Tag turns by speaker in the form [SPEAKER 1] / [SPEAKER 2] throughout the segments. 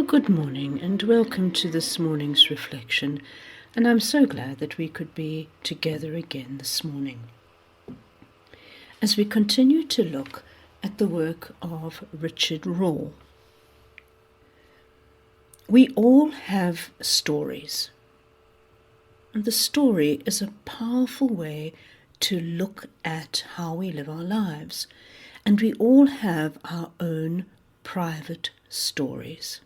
[SPEAKER 1] Good morning and welcome to this morning's reflection, and I'm so glad that we could be together again this morning. As we continue to look at the work of Richard Rohr, we all have stories, and the story is a powerful way to look at how we live our lives, and we all have our own private stories.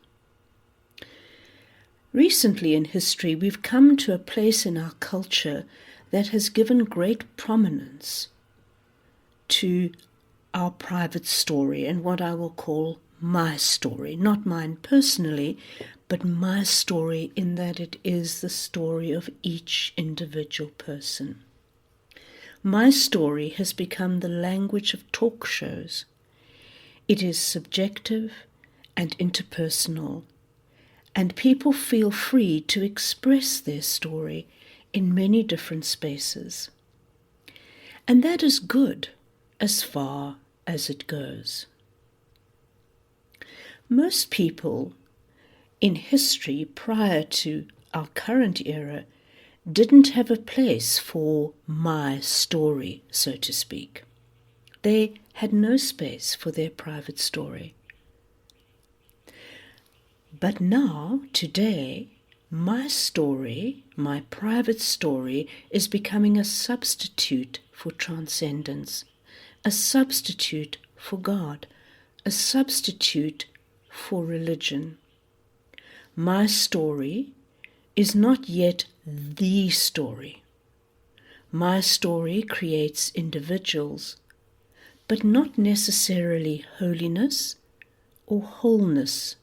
[SPEAKER 1] Recently in history, we've come to a place in our culture that has given great prominence to our private story and what I will call my story. Not mine personally, but my story in that it is the story of each individual person. My story has become the language of talk shows. It is subjective and interpersonal, and people feel free to express their story in many different spaces. And that is good as far as it goes. Most people in history prior to our current era didn't have a place for my story, so to speak. They had no space for their private story. But now, today, my story, my private story, is becoming a substitute for transcendence, a substitute for God, a substitute for religion. My story is not yet the story. My story creates individuals, but not necessarily holiness or wholeness,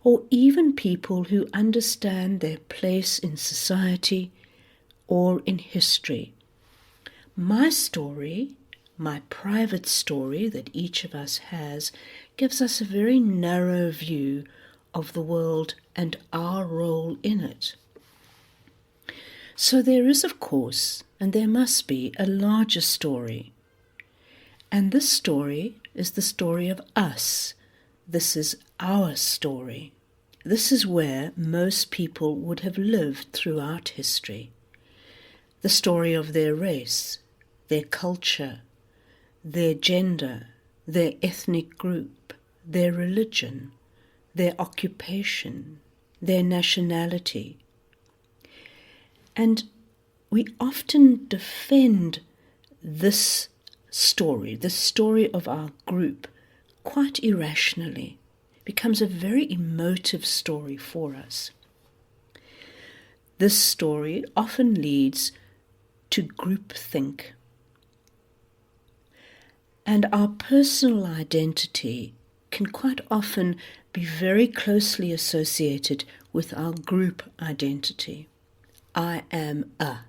[SPEAKER 1] or even people who understand their place in society or in history. My story, my private story that each of us has, gives us a very narrow view of the world and our role in it. So there is, of course, and there must be, a larger story. And this story is the story of us. This is our story. This is where most people would have lived throughout history. The story of their race, their culture, their gender, their ethnic group, their religion, their occupation, their nationality. And we often defend this story, the story of our group, quite irrationally. It becomes a very emotive story for us. This story often leads to groupthink. And our personal identity can quite often be very closely associated with our group identity. I am a,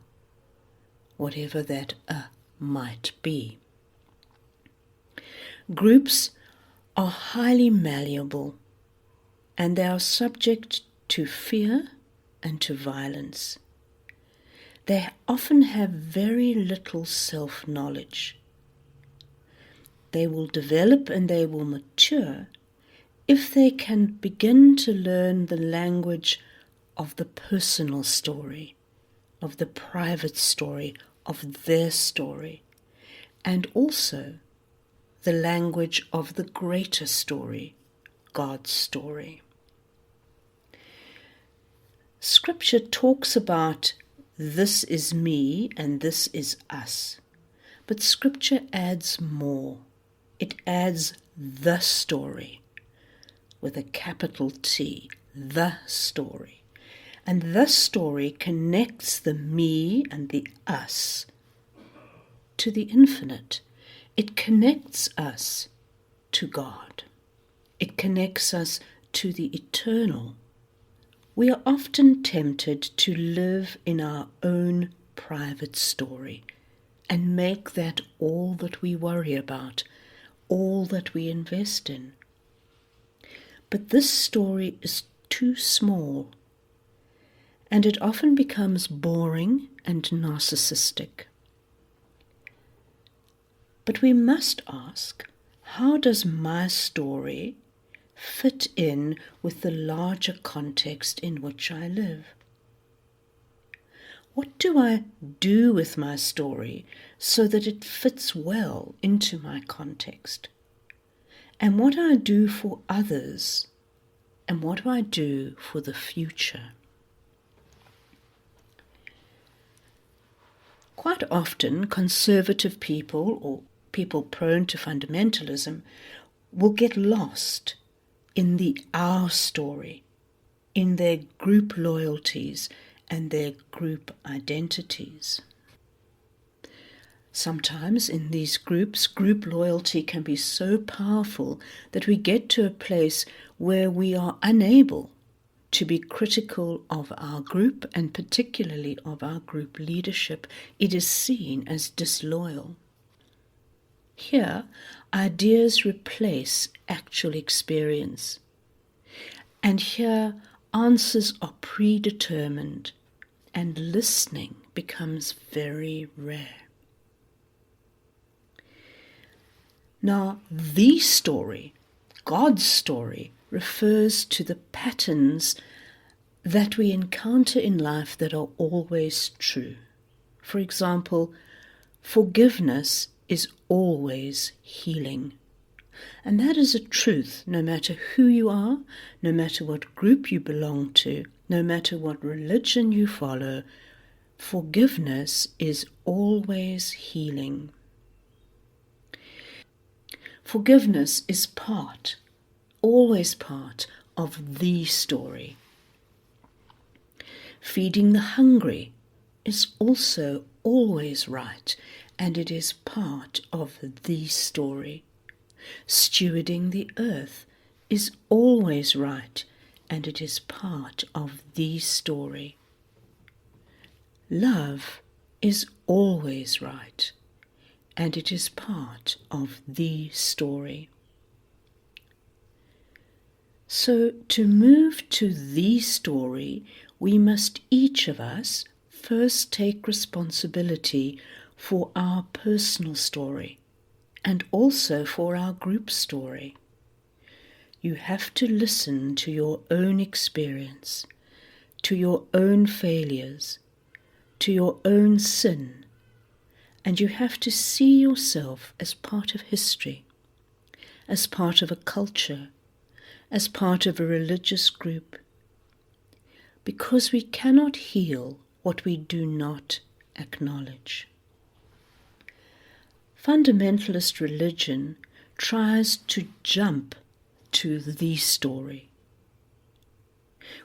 [SPEAKER 1] whatever that a might be. Groups are highly malleable, and they are subject to fear and to violence. They often have very little self-knowledge. They will develop and they will mature if they can begin to learn the language of the personal story, of the private story, of their story, and also the language of the greater story, God's story. Scripture talks about this is me and this is us, but Scripture adds more. It adds the story with a capital T, the story. And the story connects the me and the us to the infinite. It connects us to God. It connects us to the eternal. We are often tempted to live in our own private story and make that all that we worry about, all that we invest in. But this story is too small, and it often becomes boring and narcissistic. But we must ask, how does my story fit in with the larger context in which I live? What do I do with my story so that it fits well into my context? And what do I do for others? And what do I do for the future? Quite often, conservative people or people prone to fundamentalism will get lost in the our story, in their group loyalties and their group identities. Sometimes in these groups, group loyalty can be so powerful that we get to a place where we are unable to be critical of our group and particularly of our group leadership. It is seen as disloyal. Here, ideas replace actual experience. And here, answers are predetermined and listening becomes very rare. Now, the story, God's story, refers to the patterns that we encounter in life that are always true. For example, forgiveness is always healing. And that is a truth, no matter who you are, no matter what group you belong to, no matter what religion you follow, forgiveness is always healing. Forgiveness is always part of the story. Feeding the hungry is also always right, and it is part of the story. Stewarding the earth is always right, and it is part of the story. Love is always right, and it is part of the story. So, to move to the story, we must each of us first take responsibility for our personal story and also for our group story. You have to listen to your own experience, to your own failures, to your own sin, and you have to see yourself as part of history, as part of a culture, as part of a religious group, because we cannot heal what we do not acknowledge. Fundamentalist religion tries to jump to the story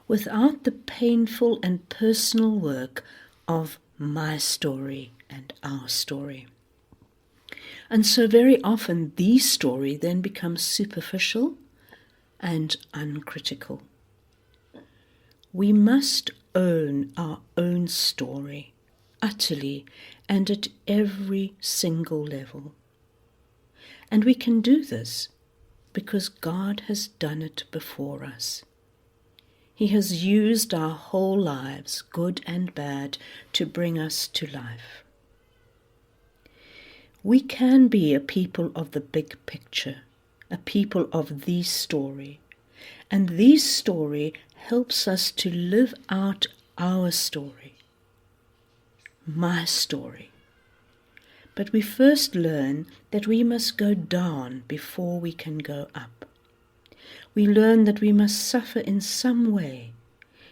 [SPEAKER 1] without the painful and personal work of my story and our story. And so very often the story then becomes superficial and uncritical. We must own our own story utterly and at every single level. And we can do this because God has done it before us. He has used our whole lives, good and bad, to bring us to life. We can be a people of the big picture, a people of the story. And the story helps us to live out our story, my story. But we first learn that we must go down before we can go up. We learn that we must suffer in some way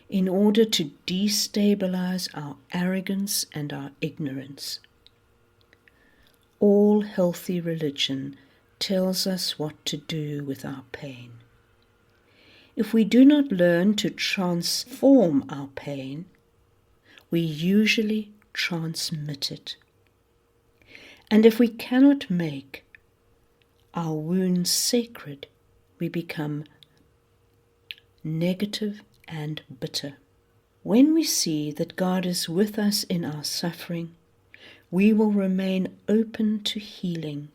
[SPEAKER 1] in order to destabilize our arrogance and our ignorance. All healthy religion tells us what to do with our pain. If we do not learn to transform our pain, we usually transmit it. And if we cannot make our wounds sacred, we become negative and bitter. When we see that God is with us in our suffering, we will remain open to healing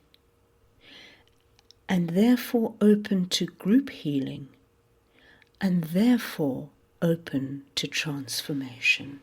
[SPEAKER 1] and therefore open to group healing and therefore open to transformation.